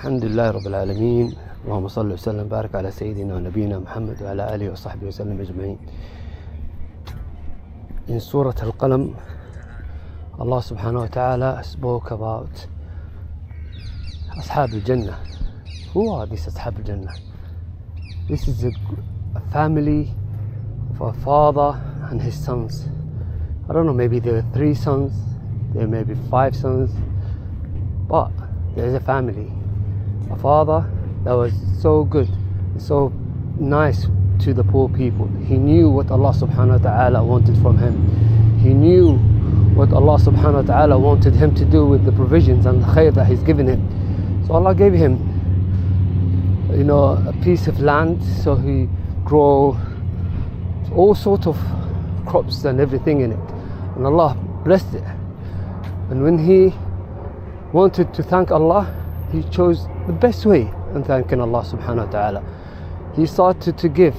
الحمد لله رب العالمين. اللهم صل وسلم وبارك على سيدنا ونبينا محمد وعلى آله وصحبه وسلم أجمعين. In Surah Al-Qalam, Allah subhanahu wa ta'ala spoke about Ashab al-Jannah. Who are these Ashab al-Jannah? This is a family of a father and his sons. I don't know, maybe there were 3 sons, there may be 5 sons, but there is a family. A father that was so good, so nice to the poor people. He knew what Allah subhanahu wa ta'ala wanted from him. He knew what Allah subhanahu wa ta'ala wanted him to do with the provisions and the khair that He's given him. So Allah gave him, a piece of land, so he grow all sorts of crops and everything in it. And Allah blessed it. And when he wanted to thank Allah, he chose the best way in thanking Allah subhanahu wa ta'ala. He started to give,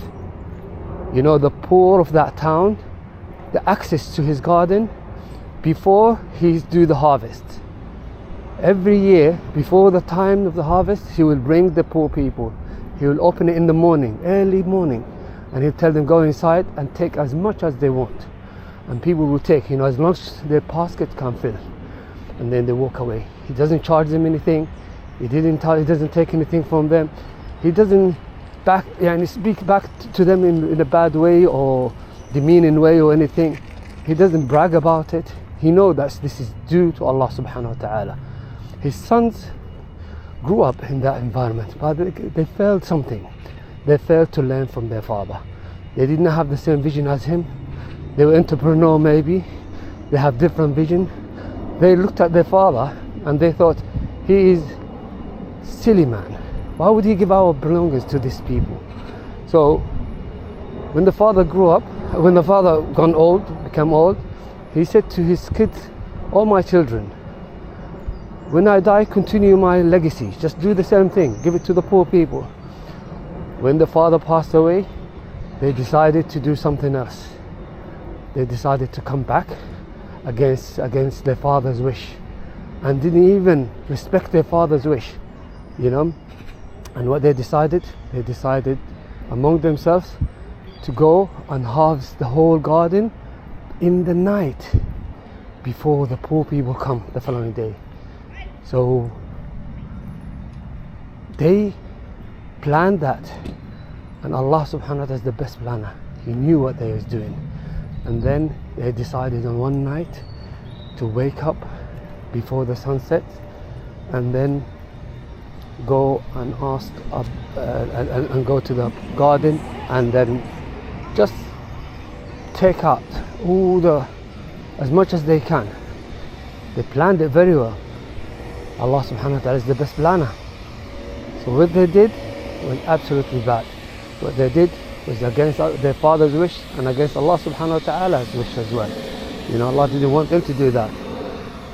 the poor of that town the access to his garden before he do the harvest. Every year, before the time of the harvest, he will bring the poor people. He will open it in the morning, early morning, and he'll tell them go inside and take as much as they want. And people will take, as long as their basket can fill. And then they walk away. He doesn't charge them anything. He doesn't take anything from them. He doesn't speak back to them in a bad way or demeaning way or anything. He doesn't brag about it. He knows that this is due to Allah subhanahu wa ta'ala. His sons grew up in that environment, but they failed something. They failed to learn from their father. They didn't have the same vision as him. They were entrepreneur maybe. They have different vision. They looked at their father and they thought, he is silly man. Why would he give our belongings to these people? So when the father grew up, when the father became old, he said to his kids, all my children, when I die, continue my legacy. Just do the same thing. Give it to the poor people. When the father passed away, they decided to do something else. They decided to come back against their father's wish, and didn't even respect their father's wish, And what they decided among themselves to go and harvest the whole garden in the night before the poor people come the following day. So they planned that, and Allah subhanahu wa ta'ala is the best planner. He knew what they was doing. And then they decided on one night to wake up before the sunset and then go and ask and go to the garden and then just take out as much as they can. They planned it very well. Allah subhanahu wa ta'ala is the best planner. So what they did was absolutely bad. What they did was against their father's wish and against Allah subhanahu wa ta'ala's wish as well. Allah didn't want them to do that.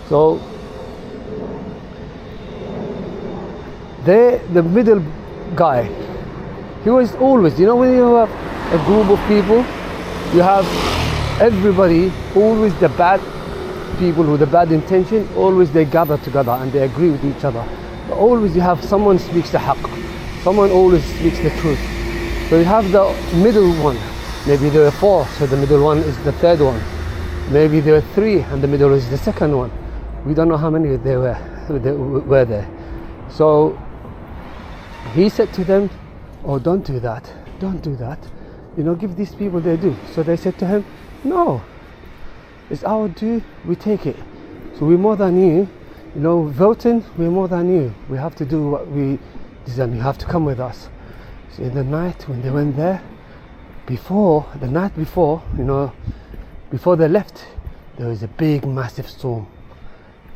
So the middle guy, he was always, when you have a group of people, you have everybody, always the bad people with a bad intention, always they gather together and they agree with each other. But always you have someone speaks the haqq, someone always speaks the truth. So you have the middle one. Maybe there were 4, so the middle one is the third one. Maybe there were 3 and the middle is the second one. We don't know how many there were there. So he said to them, oh, don't do that, give these people their due. So they said to him, no, it's our due, we take it. So we're more than you, voting, we're more than you. We have to do what we deserve. You have to come with us. So in the night when they went there, before they left, there was a big massive storm.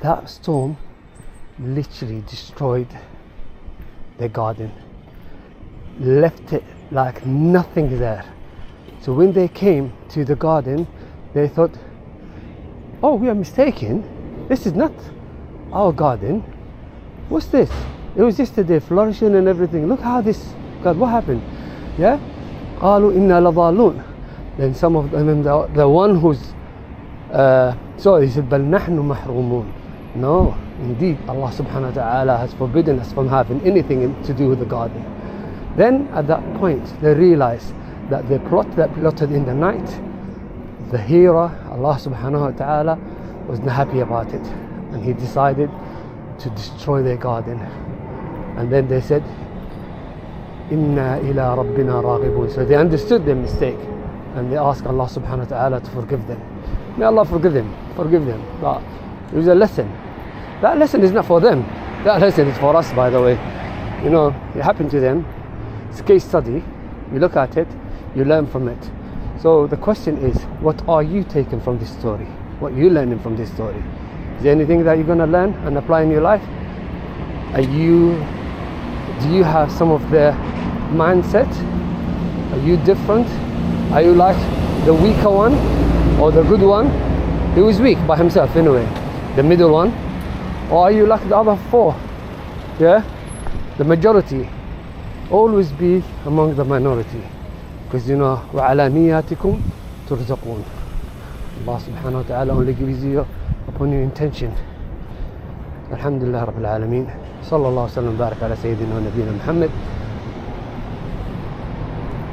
That storm literally destroyed their garden, left it like nothing there. So when they came to the garden, they thought, oh, we are mistaken, this is not our garden. What's this? It was yesterday flourishing and everything. Look how this, God, what happened? Yeah? قالوا إنا لضالون. Then some of them, the one who's he said بل نحن محرومون. No, indeed, Allah subhanahu wa ta'ala has forbidden us from having anything to do with the garden. Then at that point, they realized that the plot that plotted in the night, the hero, Allah subhanahu wa ta'ala, was not happy about it. And he decided to destroy their garden. And then they said, Inna ila rabbina raghibun. So they understood their mistake and they asked Allah subhanahu wa ta'ala to forgive them. May Allah forgive them. But it was a lesson. That lesson is not for them. That lesson is for us, by the way. You know, it happened to them. It's a case study. You look at it, you learn from it. So the question is, what are you taking from this story? What are you learning from this story? Is there anything that you're going to learn and apply in your life? Do you have some of their mindset? Are you different? Are you like the weaker one or the good one? He was weak by himself anyway, the middle one. Or are you like the other four? Yeah, the majority. Always be among the minority, because you know, وَعَلَى نِيَّاتِكُمْ تُرْزَقُونَ. Allah subhanahu wa ta'ala only gives you upon your intention. Alhamdulillah Rabbil Alameen. Sallallahu alaihi wa sallam barak ala Sayyidina wa Nabiyina Muhammad.